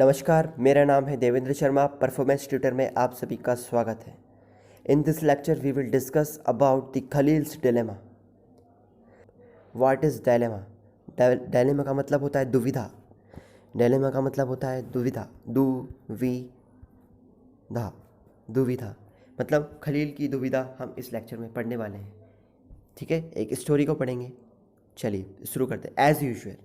नमस्कार, मेरा नाम है देवेंद्र शर्मा। परफॉर्मेंस ट्यूटर में आप सभी का स्वागत है। In this lecture we will discuss about the Khalil's dilemma. What is dilemma? Dilemma का मतलब होता है दुविधा। डायलेमा का मतलब होता है दुविधा, दुविधा मतलब खलील की दुविधा हम इस लेक्चर में पढ़ने वाले हैं। ठीक है, एक स्टोरी को पढ़ेंगे। चलिए शुरू करते हैं। एज़ यूजुअल,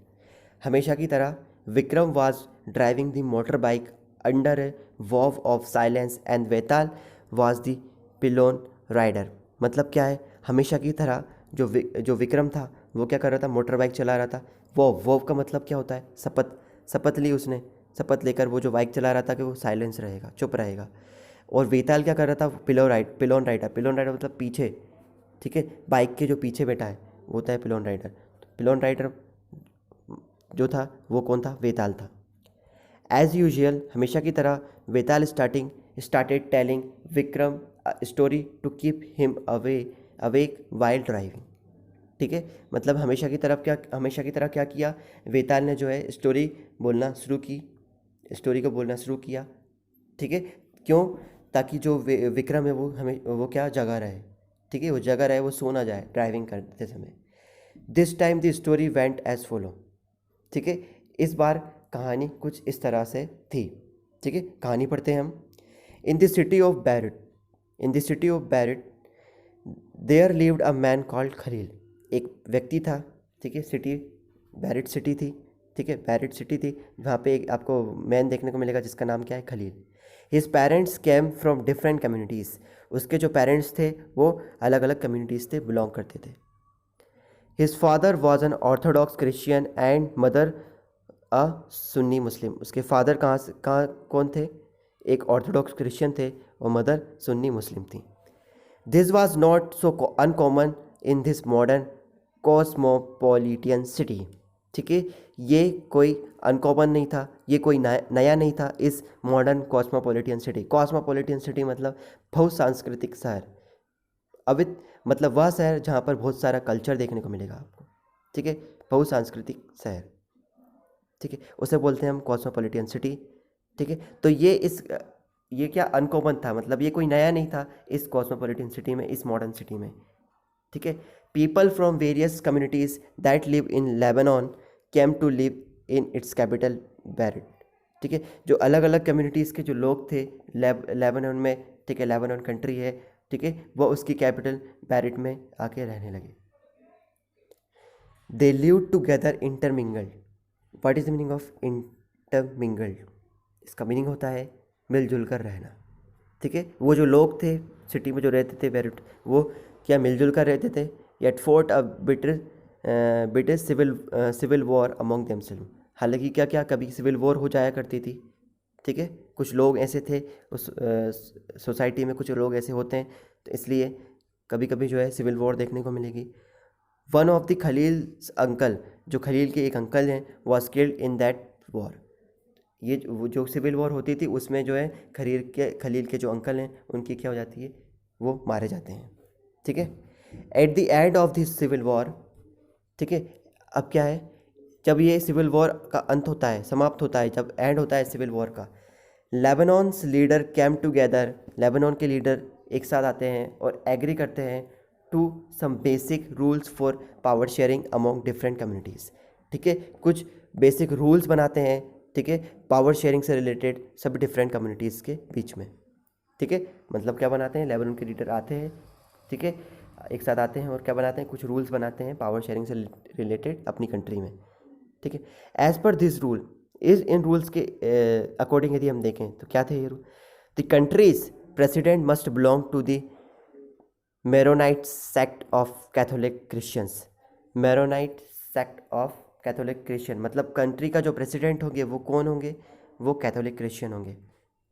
हमेशा की तरह Vikram was driving the motor bike under a vow of silence and Vetal was the pillion rider. मतलब क्या है, हमेशा की तरह जो विक्रम था वो क्या कर रहा था, मोटर बाइक चला रहा था। वॉव का मतलब क्या होता है, शपथ ली उसने। शपथ लेकर वो जो बाइक चला रहा था कि वो साइलेंस रहेगा, चुप रहेगा। और वेताल क्या कर रहा था, पिलोन राइडर मतलब पीछे। ठीक है, बाइक के जो पीछे बैठा है वो होता है पिलोन राइडर। पिलोन राइडर जो था वो कौन था, वेताल था। एज यूजुअल, हमेशा की तरह Vetal started telling Vikram story to keep him awake while driving. ठीक है, मतलब हमेशा की तरह क्या किया, वेताल ने जो है स्टोरी को बोलना शुरू किया। ठीक है, क्यों? ताकि जो विक्रम है वो क्या जगा रहे। ठीक है, वो जगा रहे, वो सो ना जाए ड्राइविंग करते समय। This time the story went as follow. ठीक है, इस बार कहानी कुछ इस तरह से थी। ठीक है, कहानी पढ़ते हैं हम। In the city of Beirut there lived a man called Khalil. एक व्यक्ति था। ठीक है, बैरिट सिटी थी। ठीक है, बैरिट सिटी थी, वहाँ पे एक आपको मैन देखने को मिलेगा जिसका नाम क्या है, Khalil. His parents came from different communities. उसके जो पेरेंट्स थे वो अलग अलग कम्युनिटीज़ से बिलोंग करते थे। His father was an orthodox Christian and mother a Sunni Muslim. उसके फादर कौन थे, एक ऑर्थोडॉक्स क्रिश्चियन थे और मदर सुन्नी मुस्लिम थी। This was not so uncommon in this modern cosmopolitan city. ठीक है, ये कोई अनकॉमन नहीं था, ये कोई नया नहीं था इस मॉडर्न कॉस्मोपॉलिटियन सिटी मतलब बहुत सांस्कृतिक शहर। अवित मतलब वह शहर जहाँ पर बहुत सारा कल्चर देखने को मिलेगा आपको। ठीक है, बहुत सांस्कृतिक शहर। ठीक है, उसे बोलते हैं हम कॉस्मोपॉलिटियन सिटी। ठीक है, तो ये क्या अनकॉमन था, मतलब ये कोई नया नहीं था इस कॉस्मोपॉलिटियन सिटी में, इस मॉडर्न सिटी में। ठीक है, people from various communities that live in Lebanon came to live in its capital Beirut. ठीक है, जो अलग अलग कम्युनिटीज़ के जो लोग थे लेबनान में। ठीक है, लेबनान कंट्री है। ठीक है, वो उसकी कैपिटल बैरिट में आके रहने लगे। They live together intermingled. What is the meaning of intermingled? इसका मीनिंग होता है मिलजुल कर रहना। ठीक है, वो जो लोग थे सिटी में जो रहते थे बैरिट, वो क्या मिलजुल कर रहते थे। Yet fought a bitter civil war among themselves. हालांकि क्या कभी सिविल वॉर हो जाया करती थी। ठीक है, कुछ लोग ऐसे थे उस सोसाइटी में, कुछ लोग ऐसे होते हैं, तो इसलिए कभी कभी जो है सिविल वॉर देखने को मिलेगी। One of the Khalil's uncle, जो खलील के एक अंकल हैं, was killed in that war. ये जो सिविल वॉर होती थी उसमें जो है खलील के जो अंकल हैं उनकी क्या हो जाती है, वो मारे जाते हैं। ठीक है, at the end of this civil war. ठीक है, अब क्या है, जब ये सिविल वॉर का अंत होता है, समाप्त होता है, जब एंड होता है सिविल वॉर का, Lebanon's leader came together. Lebanon के लीडर एक साथ आते हैं और एग्री करते हैं to some basic rules for power sharing among different communities. ठीक है, कुछ बेसिक रूल्स बनाते हैं। ठीक है, पावर शेयरिंग से रिलेटेड सब डिफरेंट कम्युनिटीज़ के बीच में। ठीक है, मतलब क्या बनाते हैं, लेबनान के लीडर आते हैं। ठीक है, एक साथ आते हैं और क्या बनाते हैं, कुछ रूल्स बनाते हैं पावर शेयरिंग से रिलेटेड अपनी कंट्री में। ठीक है, as per this rule in rules के अकॉर्डिंग यदि हम देखें तो क्या थे ये rule. The country's president must belong to the Maronite sect of Catholic Christians. Maronite sect of Catholic Christian मतलब कंट्री का जो प्रेसिडेंट होंगे वो कौन होंगे, वो कैथोलिक क्रिश्चियन होंगे।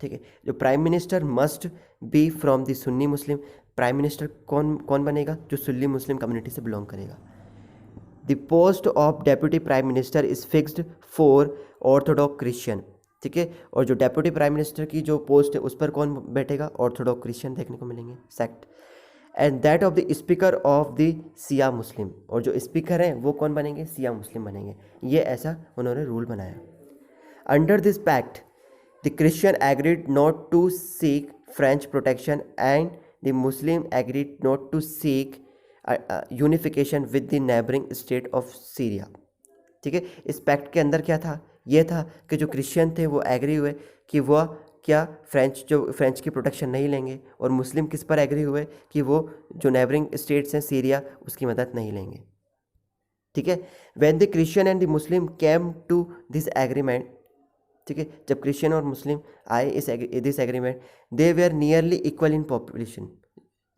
ठीक है, जो prime minister must be from the Sunni Muslim. Prime minister कौन बनेगा, जो सुन्नी मुस्लिम कम्युनिटी से बिलोंग करेगा। The post of deputy prime minister is fixed for Orthodox Christian. ठीक है, और जो डेप्यूटी प्राइम मिनिस्टर की जो पोस्ट है उस पर कौन बैठेगा, ऑर्थोडॉक्स क्रिश्चियन देखने को मिलेंगे sect. And that of the speaker of the Shia Muslim, और जो स्पीकर हैं वो कौन बनेंगे, सिया मुस्लिम बनेंगे। ये ऐसा उन्होंने रूल बनाया। Under this pact the Christian agreed not to seek French protection and the Muslim agreed not to seek unification with the neighbouring state of Syria. ठीक है, इस पैक्ट के अंदर क्या था, ये था कि जो क्रिश्चियन थे वो एग्री हुए कि वह क्या फ्रेंच की प्रोटेक्शन नहीं लेंगे, और मुस्लिम किस पर एग्री हुए कि वो जो नेबरिंग स्टेट्स हैं सीरिया उसकी मदद नहीं लेंगे। ठीक है, when the Christian and the Muslim came to this agreement, ठीक है, जब क्रिश्चियन और मुस्लिम आए this agreement, they were nearly equal in population.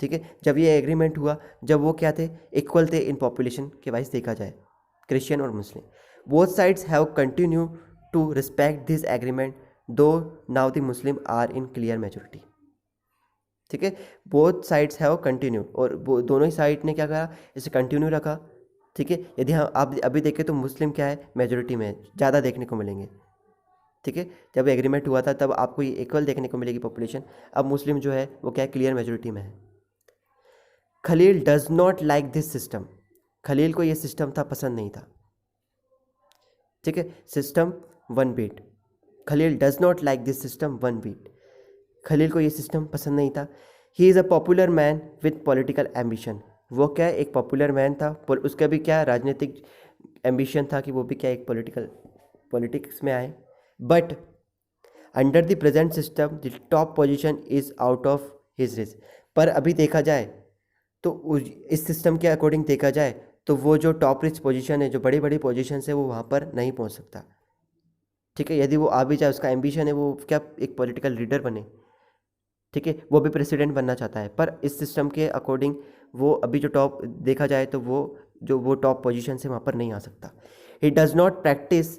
ठीक है, जब ये एग्रीमेंट हुआ, जब वो क्या थे, इक्वल थे इन पॉपुलेशन के वाइज देखा जाए, क्रिश्चियन और Muslim. Both sides have continue to respect this agreement though now the Muslim are in clear majority. ठीक है, बोथ साइड्स हैव कंटिन्यू, और दोनों ही साइड ने क्या करा, इसे कंटिन्यू रखा। ठीक है, यदि हम आप अभी देखें तो मुस्लिम क्या है, मेजोरिटी में ज़्यादा देखने को मिलेंगे। ठीक है, जब एग्रीमेंट हुआ था तब आपको ये इक्वल देखने को मिलेगी पॉपुलेशन, अब मुस्लिम जो है वो क्या है, क्लियर मेजोरिटी में है। Khalil does not like this system, Khalil को ये सिस्टम था पसंद नहीं था। ठीक है, system one bit, Khalil does not like this system one bit, Khalil को ये सिस्टम पसंद नहीं था। He is a popular man with political ambition, वो क्या एक पॉपुलर मैन था, उसका भी क्या राजनीतिक एम्बिशन था कि वो भी क्या एक पॉलिटिक्स में आए। But under the present system the top position is out of his rich, पर अभी देखा जाए तो इस सिस्टम के अकॉर्डिंग देखा जाए तो वो जो टॉप रिच पोजीशन है, जो बड़ी बड़ी पोजीशन है, वो वहाँ पर नहीं पहुँच सकता। ठीक है, यदि वो आ भी जाए, उसका एम्बिशन है वो क्या एक पॉलिटिकल लीडर बने। ठीक है, वो भी प्रेसिडेंट बनना चाहता है, पर इस सिस्टम के अकॉर्डिंग वो अभी जो टॉप देखा जाए तो वो टॉप पोजीशन से वहाँ पर नहीं आ सकता। He does not practise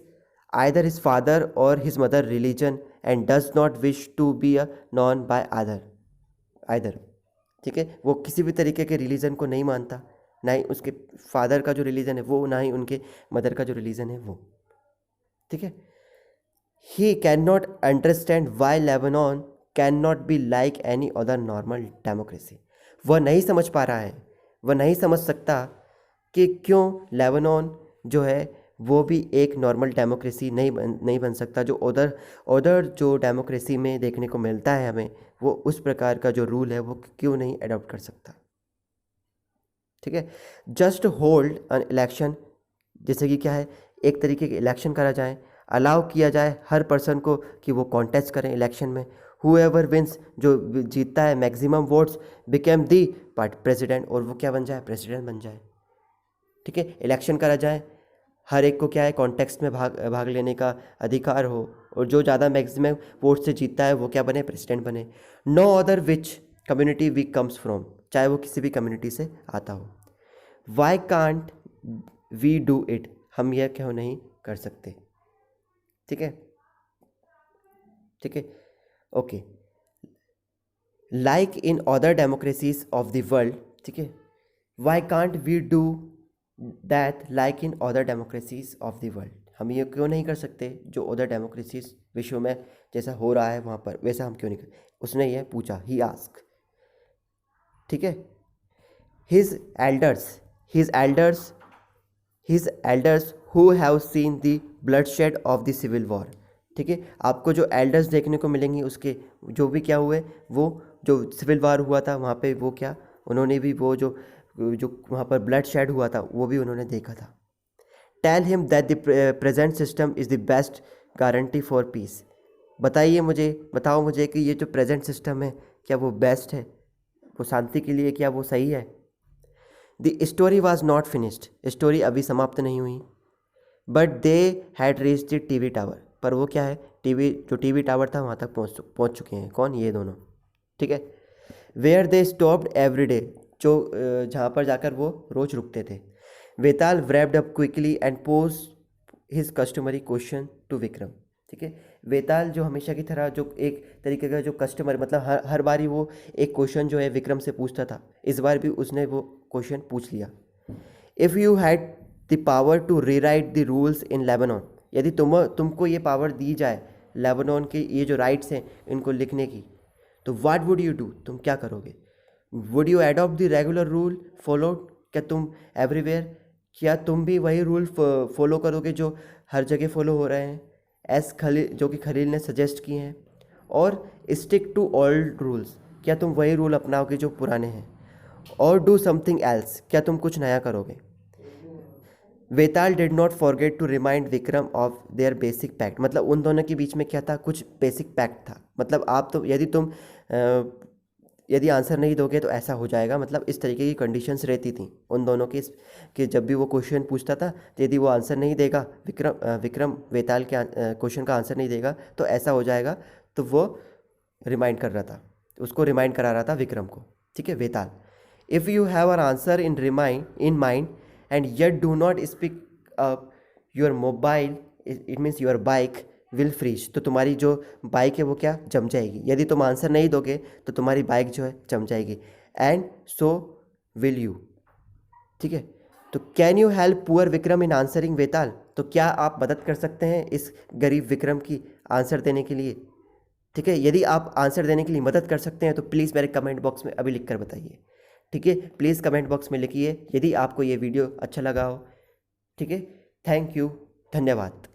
either his father और his mother religion and does not wish to be a known by either. ठीक है, वो किसी भी तरीके के रिलीजन को नहीं मानता, ना ही उसके फादर का जो रिलीजन है वो, ना ही उनके मदर का जो रिलीजन है वो। ठीक है, he can not understand why Lebanon can not be like any other normal democracy, वह नहीं समझ पा रहा है, वह नहीं समझ सकता कि क्यों लेबनान जो है वो भी एक नॉर्मल डेमोक्रेसी नहीं बन सकता, जो उधर जो डेमोक्रेसी में देखने को मिलता है हमें, वो उस प्रकार का जो रूल है वो क्यों नहीं अडॉप्ट कर सकता। ठीक है, जस्ट होल्ड एन इलेक्शन, जैसे कि क्या है, एक तरीके के इलेक्शन करा जाए, अलाउ किया जाए हर पर्सन को कि वो कॉन्टेस्ट करें इलेक्शन में, हुएवर विंस, जो जीतता है मैक्सिमम वोट्स, बिकेम दी प्रेसिडेंट, और वो क्या बन जाए, प्रेसिडेंट बन जाए। ठीक है, इलेक्शन करा जाए, हर एक को क्या है, कॉन्टेक्स्ट में भाग लेने का अधिकार हो, और जो ज़्यादा मैक्सिमम वोट से जीतता है वो क्या बने, प्रेसिडेंट बने। No other which community we comes from, चाहे वो किसी भी कम्युनिटी से आता हो। Why can't we do it, हम यह क्यों नहीं कर सकते। ठीक है, ठीक है, okay, like in other democracies of the world. ठीक है, why can't we do that like in other democracies of the world, हम ये क्यों नहीं कर सकते जो अदर डेमोक्रेसीज विश्व में जैसा हो रहा है वहाँ पर, वैसा हम क्यों नहीं कर, उसने ये पूछा, ही आस्क। ठीक है, his elders who have seen the bloodshed of the civil war. ठीक है, आपको जो एल्डर्स देखने को मिलेंगे उसके जो भी क्या हुए, वो जो सिविल वॉर हुआ था वहाँ पे वो क्या, उन्होंने भी वो जो वहाँ पर ब्लड शेड हुआ था वो भी उन्होंने देखा था। Tell him that the present system is the best guarantee for peace, बताओ मुझे कि ये जो प्रेजेंट सिस्टम है क्या वो बेस्ट है, वो शांति के लिए क्या वो सही है। The story was not finished, story अभी समाप्त नहीं हुई। But they had reached the TV tower, पर वो क्या है, टीवी टावर था वहाँ तक पहुँच चुके हैं, कौन, ये दोनों। ठीक है, where they stopped every day, जो जहाँ पर जाकर वो रोज रुकते थे। Vetal wrapped up quickly and pose his customary question to Vikram. ठीक है, वेताल जो हमेशा की तरह जो एक तरीके का जो कस्टमर, मतलब हर बारी वो एक क्वेश्चन जो है विक्रम से पूछता था, इस बार भी उसने वो क्वेश्चन पूछ लिया। If you had the power to rewrite the rules in Lebanon, यदि तुमको ये पावर दी जाए लेबनान के ये जो राइट्स हैं इनको लिखने की, तो व्हाट वुड यू डू, तुम क्या करोगे। Would you adopt the regular rule followed, क्या तुम एवरीवेयर, क्या तुम भी वही रूल फॉलो करोगे जो हर जगह फॉलो हो रहे हैं। एस खलील, जो कि खलील ने सजेस्ट किए हैं, और स्टिक टू ओल्ड रूल्स, क्या तुम वही रूल अपनाओगे जो पुराने हैं, और डू समथिंग एल्स, क्या तुम कुछ नया करोगे। Vetal did not forget to remind Vikram of their basic pact, मतलब उन दोनों के बीच में क्या था, कुछ बेसिक पैक्ट था। मतलब आप तो यदि आंसर नहीं दोगे तो ऐसा हो जाएगा, मतलब इस तरीके की कंडीशंस रहती थी उन दोनों की, कि जब भी वो क्वेश्चन पूछता था तो यदि वो आंसर नहीं देगा, विक्रम वेताल के क्वेश्चन का आंसर नहीं देगा तो ऐसा हो जाएगा। तो वो रिमाइंड कर रहा था, उसको रिमाइंड करा रहा था विक्रम को, ठीक है, Vetal. If you have an answer in mind and yet do not speak up, your mobile, it means your bike will freeze, तो तुम्हारी जो बाइक है वो क्या, जम जाएगी। यदि तुम आंसर नहीं दोगे तो तुम्हारी बाइक जो है जम जाएगी। एंड सो विल यू, ठीक है। तो can you help poor Vikram in answering Vetal, तो क्या आप मदद कर सकते हैं इस गरीब विक्रम की आंसर देने के लिए, ठीक है। यदि आप आंसर देने के लिए मदद कर सकते हैं तो प्लीज़ मेरे कमेंट बॉक्स में अभी लिख कर बताइए, ठीक है। प्लीज़ कमेंट बॉक्स में लिखिए यदि आपको ये वीडियो अच्छा लगा हो, ठीक है। थैंक यू, धन्यवाद।